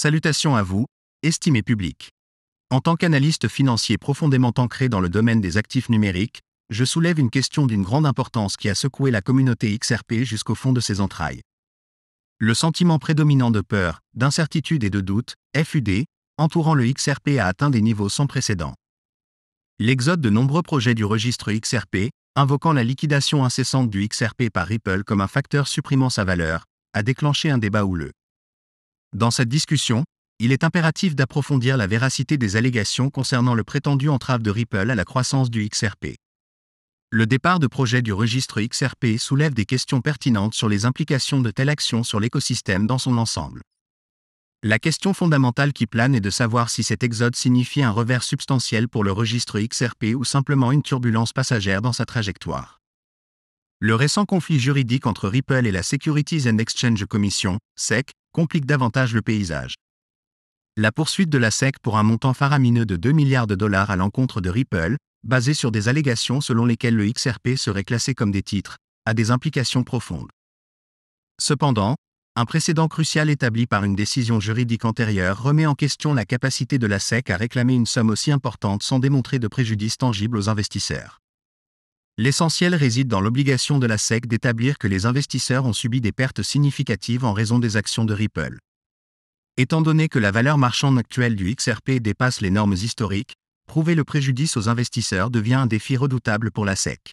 Salutations à vous, estimé public. En tant qu'analyste financier profondément ancré dans le domaine des actifs numériques, je soulève une question d'une grande importance qui a secoué la communauté XRP jusqu'au fond de ses entrailles. Le sentiment prédominant de peur, d'incertitude et de doute, FUD, entourant le XRP a atteint des niveaux sans précédent. L'exode de nombreux projets du registre XRP, invoquant la liquidation incessante du XRP par Ripple comme un facteur supprimant sa valeur, a déclenché un débat houleux. Dans cette discussion, il est impératif d'approfondir la véracité des allégations concernant le prétendu entrave de Ripple à la croissance du XRP. Le départ de projet du registre XRP soulève des questions pertinentes sur les implications de telles actions sur l'écosystème dans son ensemble. La question fondamentale qui plane est de savoir si cet exode signifie un revers substantiel pour le registre XRP ou simplement une turbulence passagère dans sa trajectoire. Le récent conflit juridique entre Ripple et la Securities and Exchange Commission, SEC, complique davantage le paysage. La poursuite de la SEC pour un montant faramineux de 2 milliards de dollars à l'encontre de Ripple, basée sur des allégations selon lesquelles le XRP serait classé comme des titres, a des implications profondes. Cependant, un précédent crucial établi par une décision juridique antérieure remet en question la capacité de la SEC à réclamer une somme aussi importante sans démontrer de préjudice tangible aux investisseurs. L'essentiel réside dans l'obligation de la SEC d'établir que les investisseurs ont subi des pertes significatives en raison des actions de Ripple. Étant donné que la valeur marchande actuelle du XRP dépasse les normes historiques, prouver le préjudice aux investisseurs devient un défi redoutable pour la SEC.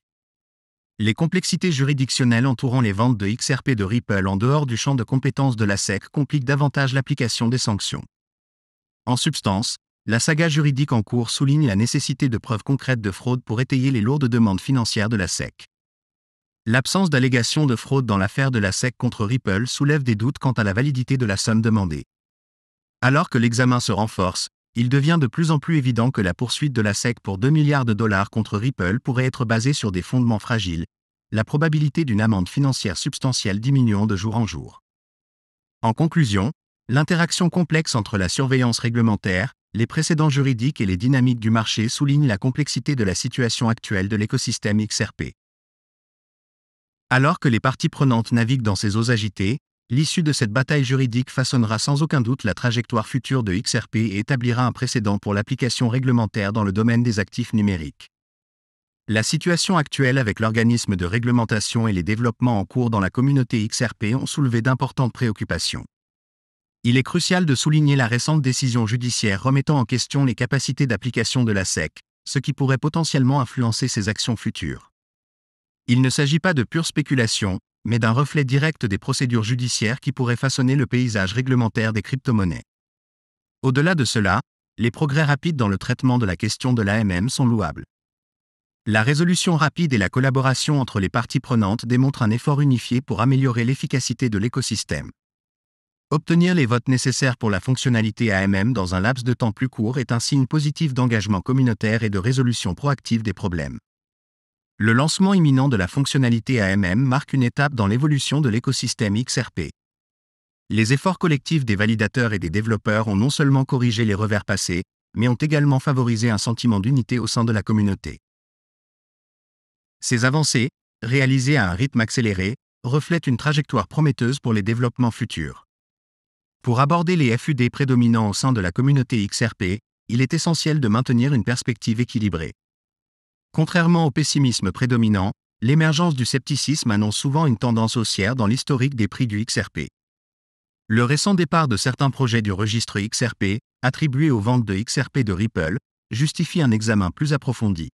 Les complexités juridictionnelles entourant les ventes de XRP de Ripple en dehors du champ de compétences de la SEC compliquent davantage l'application des sanctions. En substance, la saga juridique en cours souligne la nécessité de preuves concrètes de fraude pour étayer les lourdes demandes financières de la SEC. L'absence d'allégations de fraude dans l'affaire de la SEC contre Ripple soulève des doutes quant à la validité de la somme demandée. Alors que l'examen se renforce, il devient de plus en plus évident que la poursuite de la SEC pour 2 milliards de dollars contre Ripple pourrait être basée sur des fondements fragiles, la probabilité d'une amende financière substantielle diminuant de jour en jour. En conclusion, l'interaction complexe entre la surveillance réglementaire, les précédents juridiques et les dynamiques du marché souligne la complexité de la situation actuelle de l'écosystème XRP. Alors que les parties prenantes naviguent dans ces eaux agitées, l'issue de cette bataille juridique façonnera sans aucun doute la trajectoire future de XRP et établira un précédent pour l'application réglementaire dans le domaine des actifs numériques. La situation actuelle avec l'organisme de réglementation et les développements en cours dans la communauté XRP ont soulevé d'importantes préoccupations. Il est crucial de souligner la récente décision judiciaire remettant en question les capacités d'application de la SEC, ce qui pourrait potentiellement influencer ses actions futures. Il ne s'agit pas de pure spéculation, mais d'un reflet direct des procédures judiciaires qui pourraient façonner le paysage réglementaire des crypto-monnaies. Au-delà de cela, les progrès rapides dans le traitement de la question de l'AMM sont louables. La résolution rapide et la collaboration entre les parties prenantes démontrent un effort unifié pour améliorer l'efficacité de l'écosystème. Obtenir les votes nécessaires pour la fonctionnalité AMM dans un laps de temps plus court est un signe positif d'engagement communautaire et de résolution proactive des problèmes. Le lancement imminent de la fonctionnalité AMM marque une étape dans l'évolution de l'écosystème XRP. Les efforts collectifs des validateurs et des développeurs ont non seulement corrigé les revers passés, mais ont également favorisé un sentiment d'unité au sein de la communauté. Ces avancées, réalisées à un rythme accéléré, reflètent une trajectoire prometteuse pour les développements futurs. Pour aborder les FUD prédominants au sein de la communauté XRP, il est essentiel de maintenir une perspective équilibrée. Contrairement au pessimisme prédominant, l'émergence du scepticisme annonce souvent une tendance haussière dans l'historique des prix du XRP. Le récent départ de certains projets du registre XRP, attribués aux ventes de XRP de Ripple, justifie un examen plus approfondi.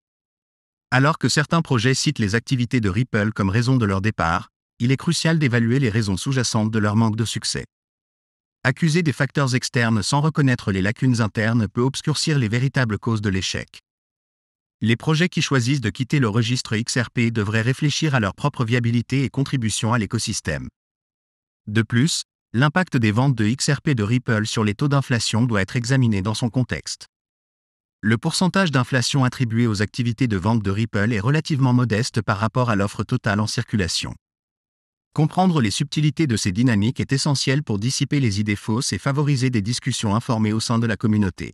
Alors que certains projets citent les activités de Ripple comme raison de leur départ, il est crucial d'évaluer les raisons sous-jacentes de leur manque de succès. Accuser des facteurs externes sans reconnaître les lacunes internes peut obscurcir les véritables causes de l'échec. Les projets qui choisissent de quitter le registre XRP devraient réfléchir à leur propre viabilité et contribution à l'écosystème. De plus, l'impact des ventes de XRP de Ripple sur les taux d'inflation doit être examiné dans son contexte. Le pourcentage d'inflation attribué aux activités de vente de Ripple est relativement modeste par rapport à l'offre totale en circulation. Comprendre les subtilités de ces dynamiques est essentiel pour dissiper les idées fausses et favoriser des discussions informées au sein de la communauté.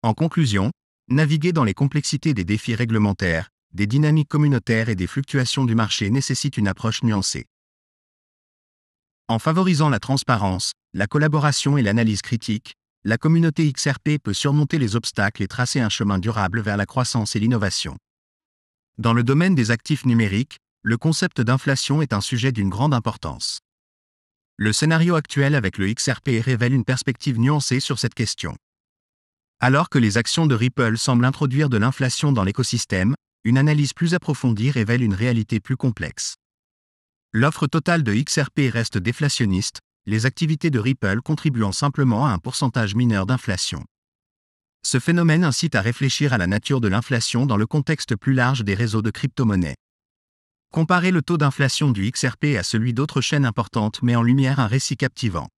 En conclusion, naviguer dans les complexités des défis réglementaires, des dynamiques communautaires et des fluctuations du marché nécessite une approche nuancée. En favorisant la transparence, la collaboration et l'analyse critique, la communauté XRP peut surmonter les obstacles et tracer un chemin durable vers la croissance et l'innovation. Dans le domaine des actifs numériques, le concept d'inflation est un sujet d'une grande importance. Le scénario actuel avec le XRP révèle une perspective nuancée sur cette question. Alors que les actions de Ripple semblent introduire de l'inflation dans l'écosystème, une analyse plus approfondie révèle une réalité plus complexe. L'offre totale de XRP reste déflationniste, les activités de Ripple contribuant simplement à un pourcentage mineur d'inflation. Ce phénomène incite à réfléchir à la nature de l'inflation dans le contexte plus large des réseaux de crypto-monnaies. Comparer le taux d'inflation du XRP à celui d'autres chaînes importantes met en lumière un récit captivant.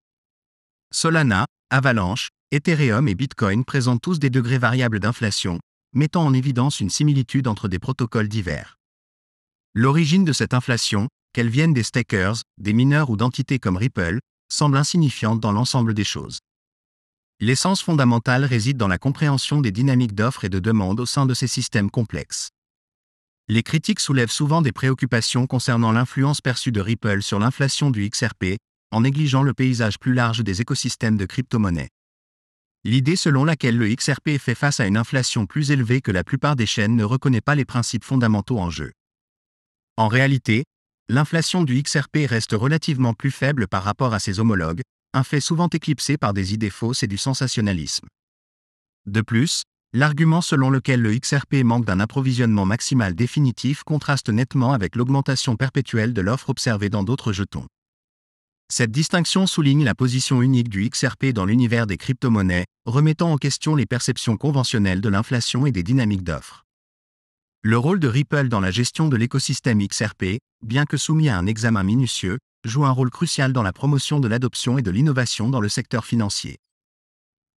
Solana, Avalanche, Ethereum et Bitcoin présentent tous des degrés variables d'inflation, mettant en évidence une similitude entre des protocoles divers. L'origine de cette inflation, qu'elle vienne des stakers, des mineurs ou d'entités comme Ripple, semble insignifiante dans l'ensemble des choses. L'essence fondamentale réside dans la compréhension des dynamiques d'offre et de demande au sein de ces systèmes complexes. Les critiques soulèvent souvent des préoccupations concernant l'influence perçue de Ripple sur l'inflation du XRP, en négligeant le paysage plus large des écosystèmes de crypto-monnaies. L'idée selon laquelle le XRP fait face à une inflation plus élevée que la plupart des chaînes ne reconnaît pas les principes fondamentaux en jeu. En réalité, l'inflation du XRP reste relativement plus faible par rapport à ses homologues, un fait souvent éclipsé par des idées fausses et du sensationnalisme. De plus, l'argument selon lequel le XRP manque d'un approvisionnement maximal définitif contraste nettement avec l'augmentation perpétuelle de l'offre observée dans d'autres jetons. Cette distinction souligne la position unique du XRP dans l'univers des crypto-monnaies, remettant en question les perceptions conventionnelles de l'inflation et des dynamiques d'offre. Le rôle de Ripple dans la gestion de l'écosystème XRP, bien que soumis à un examen minutieux, joue un rôle crucial dans la promotion de l'adoption et de l'innovation dans le secteur financier.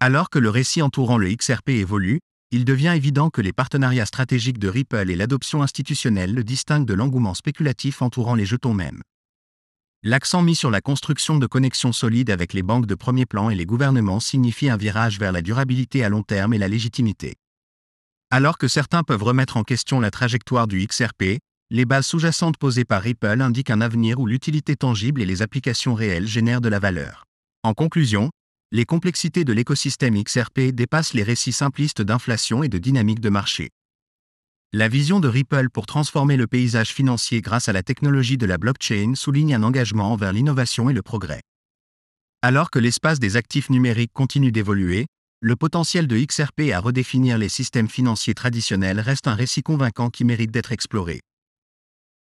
Alors que le récit entourant le XRP évolue, il devient évident que les partenariats stratégiques de Ripple et l'adoption institutionnelle le distinguent de l'engouement spéculatif entourant les jetons mêmes. L'accent mis sur la construction de connexions solides avec les banques de premier plan et les gouvernements signifie un virage vers la durabilité à long terme et la légitimité. Alors que certains peuvent remettre en question la trajectoire du XRP, les bases sous-jacentes posées par Ripple indiquent un avenir où l'utilité tangible et les applications réelles génèrent de la valeur. En conclusion, les complexités de l'écosystème XRP dépassent les récits simplistes d'inflation et de dynamique de marché. La vision de Ripple pour transformer le paysage financier grâce à la technologie de la blockchain souligne un engagement envers l'innovation et le progrès. Alors que l'espace des actifs numériques continue d'évoluer, le potentiel de XRP à redéfinir les systèmes financiers traditionnels reste un récit convaincant qui mérite d'être exploré.